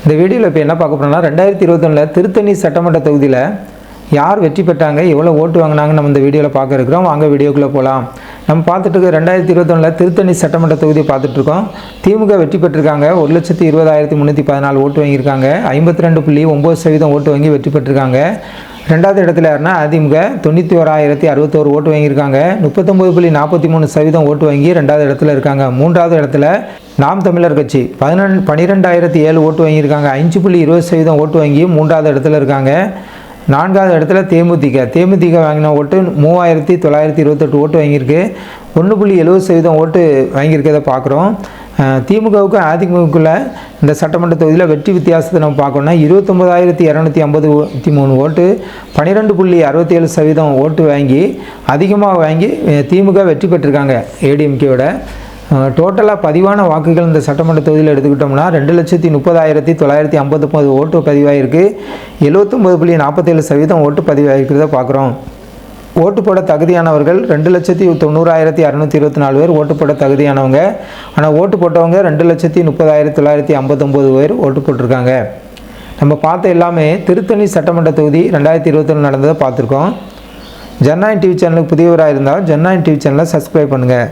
இந்த வீடியோவில் இப்போ என்ன பார்க்க போகிறோம்னா 2021 திருத்தணி சட்டமன்ற தொகுதியில் யார் வெற்றி பெற்றாங்க, எவ்வளோ ஓட்டு வாங்கினாங்க நம்ம இந்த வீடியோவில் பார்க்க இருக்கிறோம். வாங்க வீடியோக்குள்ளே போகலாம். நம்ம பார்த்துட்டு இருக்க 2021 திருத்தணி சட்டமன்ற தொகுதியை பார்த்துட்ருக்கோம். திமுக வெற்றி பெற்றிருக்காங்க. 1,20,314 ஓட்டு வாங்கியிருக்காங்க. 52.9% ஓட்டு வாங்கி வெற்றி பெற்றிருக்காங்க. ரெண்டாவது இடத்துல யாருன்னா அதிமுக 91,061 ஓட்டு வாங்கியிருக்காங்க. 39.43% ஓட்டு வாங்கி ரெண்டாவது இடத்துல இருக்காங்க. மூன்றாவது இடத்துல நாம் தமிழர் கட்சி 12,007 ஓட்டு வாங்கியிருக்காங்க. 5.20% ஓட்டு வாங்கி மூன்றாவது இடத்துல இருக்காங்க. நான்காவது இடத்துல தேமுதிக வாங்கின ஓட்டு 3,928 ஓட்டு வாங்கியிருக்கு. 1.70% ஓட்டு வாங்கியிருக்கிறத பார்க்குறோம். திமுகவுக்கும் அதிமுகவுக்குள்ள இந்த சட்டமன்ற தொகுதியில் வெற்றி வித்தியாசத்தை நம்ம பார்க்கணும்னா 29,253 ஓட்டு 12.67% ஓட்டு வாங்கி அதிகமாக வாங்கி திமுக வெற்றி பெற்றிருக்காங்க ஏடிஎம்கேயோட. டோட்டலாக பதிவான வாக்குகள் இந்த சட்டமன்ற தொகுதியில் எடுத்துக்கிட்டோம்னா 2,30,959 ஓட்டு பதிவாகிருக்கு. 79.47% ஓட்டு பதிவாகிருக்கிறத பார்க்குறோம். ஓட்டு போட தகுதியானவர்கள் 2,90,624 பேர் ஓட்டு போட தகுதியானவங்க. ஆனால் ஓட்டு போட்டவங்க 2,30,959 பேர் ஓட்டு போட்டிருக்காங்க. நம்ம பார்த்த எல்லாமே திருத்தணி சட்டமன்ற தொகுதி 2021 நடந்ததை பார்த்துருக்கோம். ஜனநாயகம் டிவி சேனலுக்கு புதியவராக இருந்தால் ஜனநாயகம் டிவி சேனலை சப்ஸ்கிரைப் பண்ணுங்கள்.